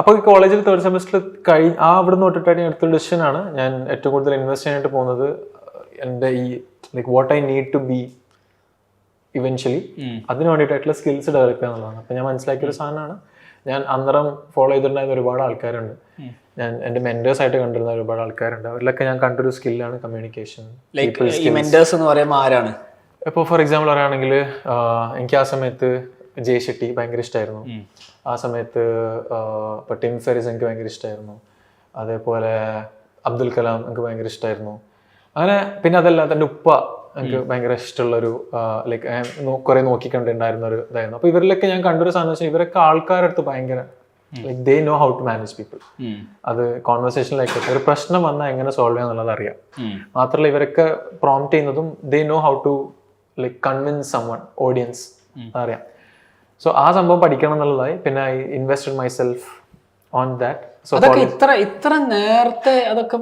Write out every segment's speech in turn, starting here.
അപ്പോൾ ഈ കോളേജിൽ തേർഡ് സെമസ്റ്ററിൽ അവിടെ നിന്ന് തൊട്ടിട്ടാണ് ഞാൻ എടുത്തൊരു ഡിസിഷനാണ് ഞാൻ ഏറ്റവും കൂടുതൽ ഇൻവെസ്റ്റ് ചെയ്യാനായിട്ട് പോകുന്നത് എൻ്റെ ഈ like what I need to be eventually അതിന് വേണ്ടിയിട്ടായിട്ടുള്ള സ്കിൽസ് ഡെവലപ്പ് ചെയ്യുക എന്നുള്ളതാണ്. അപ്പം ഞാൻ മനസ്സിലാക്കിയൊരു സാധനമാണ്. ഞാൻ അന്നേരം ഫോളോ ചെയ്തിട്ടുണ്ടായിരുന്ന ഒരുപാട് ആൾക്കാരുണ്ട്, ഞാൻ എൻ്റെ മെന്റേഴ്സ് ആയിട്ട് കണ്ടിരുന്ന ഒരുപാട് ആൾക്കാരുണ്ട്. അവരിലൊക്കെ ഞാൻ കണ്ടൊരു സ്കില്ലാണ് കമ്മ്യൂണിക്കേഷൻ. മെന്റേഴ്സ് എന്ന് പറയുമ്പോൾ ആരാണ്? ഇപ്പോൾ ഫോർ എക്സാമ്പിൾ പറയുകയാണെങ്കിൽ എനിക്ക് ആ സമയത്ത് ജയ് ഷെട്ടി ഭയങ്കര ഇഷ്ടമായിരുന്നു. ആ സമയത്ത് ഇപ്പോൾ ടിം ഫെറിസ് എനിക്ക് ഭയങ്കര ഇഷ്ടമായിരുന്നു. അതേപോലെ അബ്ദുൽ കലാം എനിക്ക് ഭയങ്കര ഇഷ്ടമായിരുന്നു. അങ്ങനെ പിന്നെ അതല്ലാതെ എൻ്റെ ഉപ്പ എനിക്ക് ഭയങ്കര ഇഷ്ടമുള്ളൊരു ലൈക്ക് കുറെ നോക്കിക്കണ്ടുണ്ടായിരുന്ന ഒരു ഇതായിരുന്നു. അപ്പോൾ ഇവരിലൊക്കെ ഞാൻ കണ്ടൊരു സാധനം വെച്ചാൽ ഇവരൊക്കെ ആൾക്കാരുടെ അടുത്ത് ഭയങ്കര like they know how to manage people. അത് കോൺവെർസേഷനിലായിക്കോട്ടെ ഒരു പ്രശ്നം വന്നാൽ എങ്ങനെ സോൾവ് ചെയ്യാന്നുള്ളത് അറിയാം. മാത്രമല്ല ഇവരൊക്കെ പ്രോംപ്റ്റ് ചെയ്യുന്നതും they know how to like convince someone audience അറിയാം. സോ ആ സംഭവം പഠിക്കണം എന്നുള്ളതായി. പിന്നെ I invested myself on that. So ഇത്ര നേരത്തെ അതൊക്കെ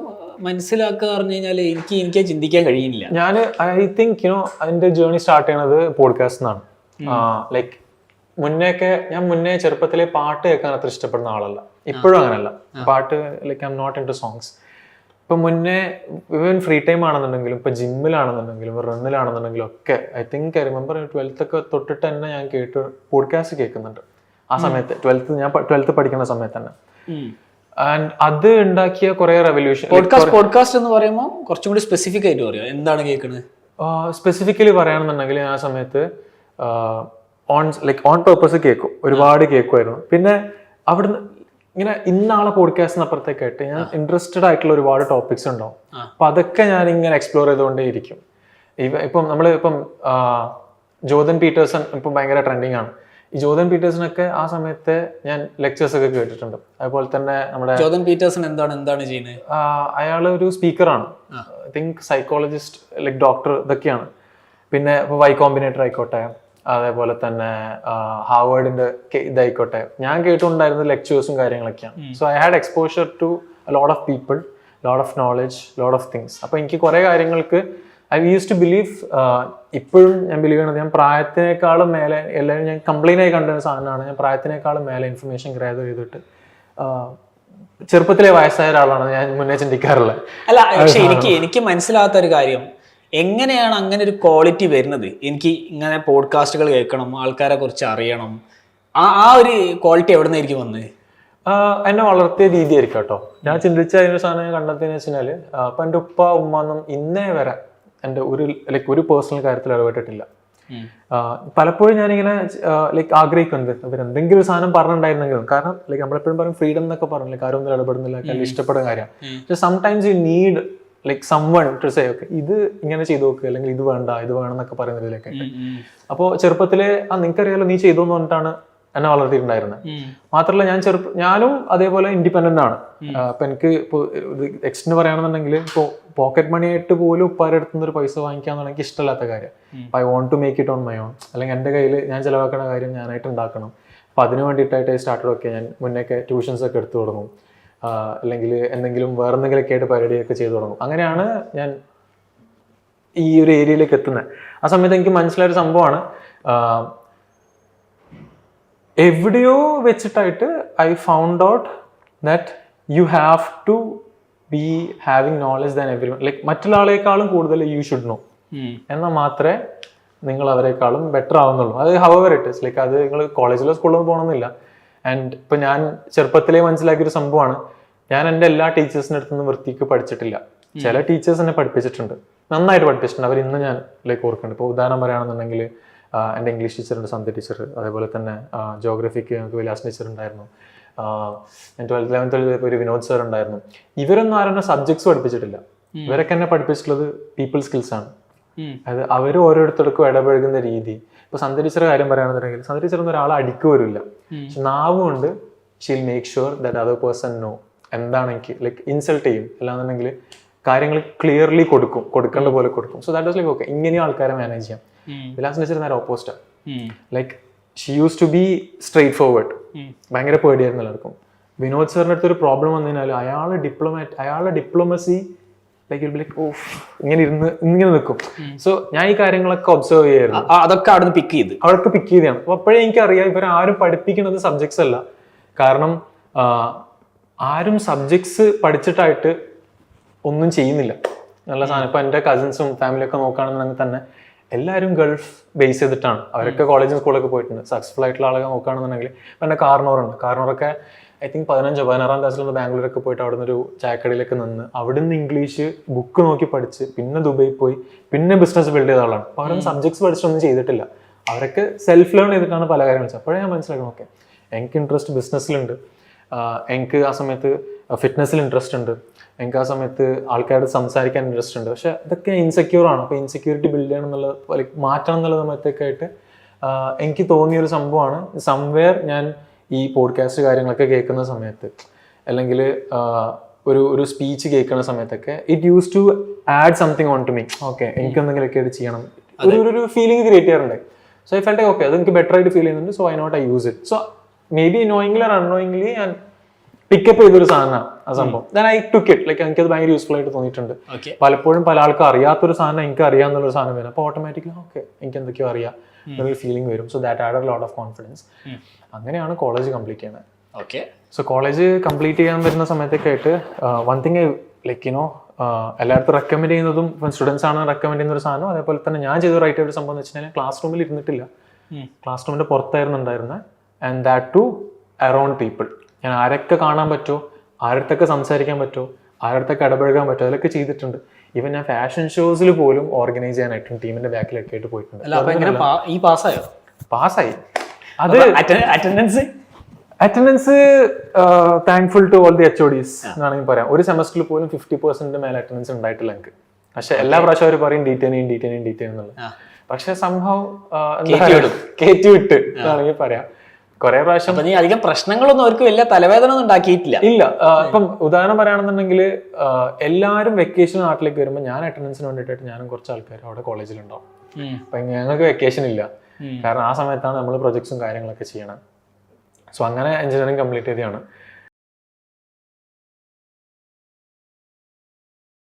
മനസ്സിലാക്കുക പറഞ്ഞു കഴിഞ്ഞാൽ എനിക്ക് ചിന്തിക്കാൻ കഴിയില്ല. ഞാൻ ഐ തിങ്ക് അതിന്റെ ജേർണി സ്റ്റാർട്ട് ചെയ്യണത് പോഡ്കാസ്റ്റ് എന്നാണ്. ലൈക്ക് ഞാൻ മുന്നേ ചെറുപ്പത്തിലെ പാട്ട് കേൾക്കാൻ അത്ര ഇഷ്ടപ്പെടുന്ന ആളല്ല. ഇപ്പോഴും അങ്ങനല്ല. പാട്ട് like I am not into songs. ഇപ്പൊ മുന്നേ ഇവൻ ഫ്രീ ടൈം ആണെന്നുണ്ടെങ്കിലും ഇപ്പൊ ജിമ്മിലാണെന്നുണ്ടെങ്കിലും റണ്ണിലാണെന്നുണ്ടെങ്കിലും ഒക്കെ I think I remember 12th ഒക്കെ തൊട്ടിട്ട് തന്നെ ഞാൻ പോഡ്കാസ്റ്റ് കേൾക്കുന്നുണ്ട്. ആ സമയത്ത് ഞാൻ 12th പഠിക്കുന്ന സമയത്ത് തന്നെ. ആൻഡ് അത് ഉണ്ടാക്കിയ കുറെ റെവല്യൂഷൻ. പോഡ്കാസ്റ്റ് എന്ന് പറയുമ്പോൾ കുറച്ചും കൂടി സ്പെസിഫിക് ആയിട്ട് പറയാം, എന്താണ് കേൾക്കുന്നത്? സ്പെസിഫിക്കലി പറയുകയാണെന്നുണ്ടെങ്കിൽ ആ സമയത്ത് ഓൺ പേർപ്പസ് കേൾക്കും, ഒരുപാട് കേൾക്കുമായിരുന്നു. പിന്നെ അവിടുന്ന് ഇങ്ങനെ ഇന്നാളെ പോഡ്കാസ്റ്റിനപ്പുറത്തേക്കായിട്ട് ഞാൻ ഇൻട്രസ്റ്റഡ് ആയിട്ടുള്ള ഒരുപാട് ടോപ്പിക്സ് ഉണ്ടാവും. അപ്പൊ അതൊക്കെ ഞാൻ ഇങ്ങനെ എക്സ്പ്ലോർ ചെയ്തുകൊണ്ടേ ഇരിക്കും. ഇപ്പം ജോർദൻ പീറ്റേഴ്സൺ ഇപ്പം ഭയങ്കര ട്രെൻഡിങ് ആണ്. ഈ ജോർദൻ പീറ്റേഴ്സണൊക്കെ ആ സമയത്ത് ഞാൻ ലെക്ചേഴ്സ് ഒക്കെ കേട്ടിട്ടുണ്ട്. അതുപോലെ തന്നെ നമ്മുടെ ജോർദൻ പീറ്റേഴ്സൺ എന്താണ് ചെയ്യുന്നത്? അയാൾ ഒരു സ്പീക്കറാണ്. I think psychologist, like doctor ഇതൊക്കെയാണ്. പിന്നെ ഇപ്പോൾ വൈ കോമ്പിനേറ്റർ ആയിക്കോട്ടെ, അതേപോലെ തന്നെ ഹാർവേഡിന്റെ ഇതായിക്കോട്ടെ, ഞാൻ കേട്ടുകൊണ്ടായിരുന്ന ലെക്ചേഴ്സും കാര്യങ്ങളൊക്കെയാണ്. So I had exposure to lot of people, lot of knowledge, lot of things. അപ്പോൾ എനിക്ക് കുറേ കാര്യങ്ങൾക്ക് ഐ യൂസ് ടു ബിലീവ്, ഇപ്പോഴും ഞാൻ ബിലീവ് ചെയ്യണത് ഞാൻ പ്രായത്തിനേക്കാളും മേലെ എല്ലാവരും ഞാൻ കംപ്ലൈൻ്റ് ആയി കണ്ടിരുന്ന സാധനമാണ്. ഞാൻ പ്രായത്തിനേക്കാളും മേലെ ഇൻഫർമേഷൻ ഗ്രാദർ ചെയ്തിട്ട് ചെറുപ്പത്തിലെ വയസ്സായ ഒരാളാണ് ഞാൻ മുന്നേ ചിന്തിക്കാറുള്ളത്. അല്ല, പക്ഷെ എനിക്ക് മനസ്സിലാകാത്ത ഒരു കാര്യം, എങ്ങനെയാണ് അങ്ങനെ ഒരു ക്വാളിറ്റി വരുന്നത്? എനിക്ക് ഇങ്ങനെ പോഡ്കാസ്റ്റുകൾ കേൾക്കണം, ആൾക്കാരെ കുറിച്ച് അറിയണം, ആ ഒരു ക്വാളിറ്റി എവിടെ നിന്നായിരിക്കും വന്നത്? എന്നെ വളർത്തിയ രീതിയായിരിക്കും കേട്ടോ. ഞാൻ ചിന്തിച്ച അതിനൊരു സാധനം കണ്ടെത്തിയെന്ന് വെച്ചാൽ, അപ്പം എൻ്റെ ഉപ്പ ഉമ്മ ഒന്നും ഇന്നേ വരെ എൻ്റെ ഒരു പേഴ്സണൽ കാര്യത്തിൽ ഇടപെട്ടിട്ടില്ല. പലപ്പോഴും ഞാനിങ്ങനെ ആഗ്രഹിക്കുന്നത് അവരെന്തെങ്കിലും ഒരു സാധനം പറഞ്ഞിട്ടുണ്ടായിരുന്നെങ്കിലും, കാരണം നമ്മളെപ്പോഴും പറയും ഫ്രീഡം എന്നൊക്കെ പറഞ്ഞു, കാര്യം ഒന്നും ഇടപെടുന്നില്ല, അല്ലെങ്കിൽ ഇഷ്ടപ്പെടുന്ന കാര്യം. പക്ഷെ sometimes you need someone to say okay ഇത് ഇങ്ങനെ ചെയ്തു നോക്കുക, അല്ലെങ്കിൽ ഇത് വേണ്ട ഇത് വേണം എന്നൊക്കെ പറയുന്നതിലൊക്കെ. അപ്പോൾ ചെറുപ്പത്തിലെ നിനക്കറിയാലോ നീ ചെയ്തു എന്ന് പറഞ്ഞിട്ടാണ് എന്നെ വളർത്തിയിട്ടുണ്ടായിരുന്നത്. മാത്രമല്ല ഞാനും അതേപോലെ ഇൻഡിപെൻഡന്റ് ആണ്. അപ്പൊ എനിക്ക് ഇപ്പോൾ എക്സ്റ്റെന്റ് പറയുകയാണെന്നുണ്ടെങ്കിൽ ഇപ്പോൾ പോക്കറ്റ് മണി ആയിട്ട് പോലും ഉപ്പാരുടെ അടുത്തുനിന്ന് ഒരു പൈസ വാങ്ങിക്കാന്ന് എനിക്ക് ഇഷ്ടമില്ലാത്ത കാര്യം. I want to make it on my own, അല്ലെങ്കിൽ എൻ്റെ കയ്യിൽ ഞാൻ ചിലവാക്കുന്ന കാര്യം ഞാനായിട്ട് ഉണ്ടാക്കണം. അപ്പൊ അതിന് വേണ്ടിയിട്ടായിട്ട് സ്റ്റാർട്ടഡ് ഒക്കെ ഞാൻ മുന്നേക്കെ ട്യൂഷൻസ് ഒക്കെ എടുത്തു തുടങ്ങും, അല്ലെങ്കിൽ എന്തെങ്കിലും വേറെന്തെങ്കിലുമൊക്കെ ആയിട്ട് പരിപാടിയൊക്കെ ചെയ്തു തുടങ്ങും. അങ്ങനെയാണ് ഞാൻ ഈ ഒരു ഏരിയയിലേക്ക് എത്തുന്നത്. ആ സമയത്ത് എനിക്ക് മനസ്സിലായൊരു സംഭവമാണ്, എവിടെയോ വെച്ചിട്ടായിട്ട് I found out that you have to be having knowledge than everyone. Like മറ്റുള്ള ആളെക്കാളും കൂടുതൽ യു ഷുഡ് നോ, എന്നാൽ മാത്രമേ നിങ്ങൾ അവരെക്കാളും ബെറ്റർ ആവുന്നുള്ളൂ. അത് ഹവർ ഇറ്റ് ഇസ് ലൈക്ക് അത് നിങ്ങൾ കോളേജിലോ സ്കൂളിലോ പോകണമെന്നില്ല. ആൻഡ് ഇപ്പം ഞാൻ ചെറുപ്പത്തിലേ മനസ്സിലാക്കിയൊരു സംഭവമാണ്, ഞാൻ എൻ്റെ എല്ലാ ടീച്ചേഴ്സിൻ്റെ അടുത്തൊന്നും വൃത്തിക്ക് പഠിച്ചിട്ടില്ല. ചില ടീച്ചേഴ്സ് എന്നെ പഠിപ്പിച്ചിട്ടുണ്ട്, നന്നായിട്ട് പഠിപ്പിച്ചിട്ടുണ്ട്. അവർ ഇന്ന് ഞാൻ ഓർക്കുന്നുണ്ട്. ഇപ്പോൾ ഉദാഹരണം പറയുകയാണെന്നുണ്ടെങ്കിൽ എൻ്റെ ഇംഗ്ലീഷ് ടീച്ചറുണ്ട്, സന്ധ്യ ടീച്ചർ. അതേപോലെ തന്നെ ജോഗ്രഫിക്ക് ഞങ്ങൾക്ക് വിലാസ് ടീച്ചർ ഉണ്ടായിരുന്നു. ഞാൻ 12th 11th ഒരു വിനോദ് സാർ ഉണ്ടായിരുന്നു. ഇവരൊന്നും ആരും സബ്ജക്ട്സ് പഠിപ്പിച്ചിട്ടില്ല. ഇവരൊക്കെ എന്നെ പഠിപ്പിച്ചിട്ടുള്ളത് പീപ്പിൾ സ്കിൽസ് ആണ്. അതായത് അവർ ഓരോരുത്തർക്കും ഇടപഴകുന്ന രീതി. ഇപ്പൊ സന്ധ്യ ടീച്ചറുടെ കാര്യം പറയുകയാണെന്നുണ്ടെങ്കിൽ സന്ധ്യ ടീച്ചർ ഒന്നും ഒരാളെ അടിക്കുവരില്ല, പക്ഷെ നാവ് കൊണ്ട് she'll make sure that other person know എന്താണ് എനിക്ക് ലൈക്ക് ഇൻസൾട്ട് ചെയ്യും, അല്ലാന്നുണ്ടെങ്കിൽ കാര്യങ്ങൾ ക്ലിയർലി കൊടുക്കേണ്ട പോലെ കൊടുക്കും. So that was like okay, ഇങ്ങനെയും ആൾക്കാരെ മാനേജ് ചെയ്യാം. വിലാസ് ടീച്ചർ നേരെ ഓപ്പോസിറ്റാണ്. Like she use to be straightforward. ഭയങ്കര പേടിയായിരുന്നു എല്ലാവർക്കും. വിനോദ് സാറിൻ്റെ അടുത്ത് ഒരു പ്രോബ്ലം വന്നു കഴിഞ്ഞാൽ അയാളുടെ ഡിപ്ലോമസി ഇങ്ങനെ നിൽക്കും. സോ ഞാൻ ഈ കാര്യങ്ങളൊക്കെ ഒബ്സർവ് ചെയ്യായിരുന്നു. അതൊക്കെ അവിടെ പിക്ക് ചെയ്താണ്. അപ്പോഴേ എനിക്കറിയാം ഇവരാരും പഠിപ്പിക്കുന്നത് സബ്ജക്ട്സ് അല്ല. കാരണം ആരും സബ്ജക്ട്സ് പഠിച്ചിട്ടായിട്ട് ഒന്നും ചെയ്യുന്നില്ല നല്ല സാധനം. ഇപ്പൊ എൻ്റെ കസിൻസും ഫാമിലിയൊക്കെ നോക്കുകയാണെന്നുണ്ടെങ്കിൽ തന്നെ എല്ലാവരും ഗൾഫ് ബേസ് ചെയ്തിട്ടാണ്. അവരൊക്കെ കോളേജും സ്കൂളൊക്കെ പോയിട്ടുണ്ട്. സക്സസ്ഫുൾ ആയിട്ടുള്ള ആളുകൾ നോക്കുകയാണെന്നുണ്ടെങ്കിൽ ഇപ്പം എൻ്റെ കാർണോറൊക്കെ ഐ തിങ്ക് 16 ക്ലാസ്സിൽ ബാംഗ്ലൂരൊക്കെ പോയിട്ട് അവിടെ നിന്ന് ഒരു ചായക്കടയിലൊക്കെ നിന്ന് അവിടെ നിന്ന് ഇംഗ്ലീഷ് ബുക്ക് നോക്കി പഠിച്ച് പിന്നെ ദുബായി പോയി പിന്നെ ബിസിനസ് ബിൽഡ് ചെയ്ത ആളാണ്. അപ്പോൾ അവരും സബ്ജക്ട്സ് പഠിച്ചിട്ടൊന്നും ചെയ്തിട്ടില്ല. അവരൊക്കെ സെൽഫ് ലേൺ ചെയ്തിട്ടാണ് പല കാര്യങ്ങൾ ചെയ്തത്. അപ്പോഴേ ഞാൻ മനസ്സിലാക്കണം, ഓക്കെ എനിക്ക് ഇൻട്രസ്റ്റ് ബിസിനസ്സിലുണ്ട്, എനിക്ക് ആ സമയത്ത് ഫിറ്റ്നസ്സിൽ ഇൻട്രസ്റ്റ് ഉണ്ട്, എനിക്ക് ആ സമയത്ത് ആൾക്കാരോട് സംസാരിക്കാൻ ഇൻട്രസ്റ്റ് ഉണ്ട്. പക്ഷെ ഇതൊക്കെ ഇൻസെക്യൂർ ആണ്. അപ്പോൾ ഇൻസെക്യൂരിറ്റി ബിൽഡ് ചെയ്യണം എന്നുള്ളത് ലൈക്ക് മാറ്റണം എന്നുള്ള സമയത്തൊക്കെയായിട്ട് എനിക്ക് തോന്നിയൊരു സംഭവമാണ്. സംവെയർ ഞാൻ ഈ പോഡ്കാസ്റ്റ് കാര്യങ്ങളൊക്കെ കേൾക്കുന്ന സമയത്ത് അല്ലെങ്കിൽ ഒരു സ്പീച്ച് കേൾക്കുന്ന സമയത്തൊക്കെ it used to add something on to me. Okay എനിക്ക് എന്തെങ്കിലുമൊക്കെ ആയിട്ട് ചെയ്യണം, ഒരു ഫീലിംഗ് ക്രിയേറ്റ് ചെയ്യാറുണ്ട്. സോ ഐ ഫെൽറ്റ് ഓക്കെ അത് എനിക്ക് ബെറ്റർ ആയിട്ട് ഫീൽ ചെയ്യുന്നുണ്ട്. So I not I use it. So maybe knowingly or unknowingly ഞാൻ പിക്കപ്പ് ചെയ്തൊരു സാധനമാണ് ആ സംഭവം. Then I took it. Like എനിക്കത് ഭയങ്കര യൂസ്ഫുൾ ആയിട്ട് തോന്നിയിട്ടുണ്ട്. പലപ്പോഴും പല ആൾക്കും അറിയാത്തൊരു സാധനം എനിക്ക് അറിയാമെന്നുള്ളൊരു സാധനം വരും. അപ്പോൾ ഓട്ടോമാറ്റിക്കലി ഓക്കെ എനിക്ക് എന്തൊക്കെയോ അറിയാം എന്നൊരു ഫീലിംഗ് വരും. So that add a lot of confidence. അങ്ങനെയാണ് കോളേജ് കംപ്ലീറ്റ് ചെയ്യുന്നത്. ഓക്കെ. സോ കോളേജ് കംപ്ലീറ്റ് ചെയ്യാൻ വരുന്ന സമയത്തൊക്കെ ആയിട്ട് വൺ തിങ് ലൈക്ക് യുനോ എല്ലായിടത്തും റെക്കമെൻഡ് ചെയ്യുന്നതും സ്റ്റുഡൻസ് ആണ് റെക്കമെൻഡ് ചെയ്യുന്ന ഒരു സാധനം. അതേപോലെ തന്നെ ഞാൻ ചെയ്ത റൈറ്റ് ആയിട്ട് സംഭവം എന്ന് വെച്ച് കഴിഞ്ഞാൽ ക്ലാസ് റൂമിൽ ഇരുന്നിട്ടില്ല, ക്ലാസ് റൂമിന്റെ പുറത്തായിരുന്നു ഉണ്ടായിരുന്നത്. And that to around people. ഞാൻ ആരൊക്കെ കാണാൻ പറ്റുമോ, ആരടുത്തൊക്കെ സംസാരിക്കാൻ പറ്റുമോ, ആരടുത്തൊക്കെ ഇടപഴകാൻ പറ്റുമോ, അതിലൊക്കെ ചെയ്തിട്ടുണ്ട്. ഈവൻ ഞാൻ ഫാഷൻ ഷോസിൽ പോലും ഓർഗനൈസ് ചെയ്യാനായിട്ടും ടീമിന്റെ ബാക്കിലൊക്കെ ആയിട്ട് പോയിട്ടുണ്ട്. പാസ്സായി. അത് attendance thankful to all the HODs എന്നാണെങ്കിൽ പറയാം. ഒരു സെമസ്റ്ററിൽ പോലും 50% മേലെ അറ്റൻഡൻസ് ഉണ്ടായിട്ടില്ല എനിക്ക്. പക്ഷെ എല്ലാ പ്രാവശ്യം അവർ പറയും ഡീറ്റെയിൻ എന്നുള്ളത്. പക്ഷെ സംഭവം കയറ്റി വിട്ട് എന്നാണെങ്കിൽ പറയാം. കുറെ പ്രാവശ്യം അധികം പ്രശ്നങ്ങളൊന്നും അവർക്ക് വലിയ തലവേദന ഒന്നും ഉണ്ടാക്കിയിട്ടില്ല. ഇല്ല. ഇപ്പം ഉദാഹരണം പറയുകയാണെന്നുണ്ടെങ്കിൽ എല്ലാവരും വെക്കേഷൻ നാട്ടിലേക്ക് വരുമ്പോൾ ഞാൻ അറ്റൻഡൻസിന് വേണ്ടിയിട്ട് ഞാനും കുറച്ച് ആൾക്കാർ അവിടെ കോളേജിലുണ്ടാവും. അപ്പൊ ഞങ്ങൾക്ക് വെക്കേഷൻ ഇല്ല, കാരണം ആ സമയത്താണ് നമ്മൾ പ്രൊജക്ട്സും കാര്യങ്ങളൊക്കെ ചെയ്യണം. സോ അങ്ങനെ എഞ്ചിനീയറിംഗ് കംപ്ലീറ്റ് ചെയ്തതാണ്.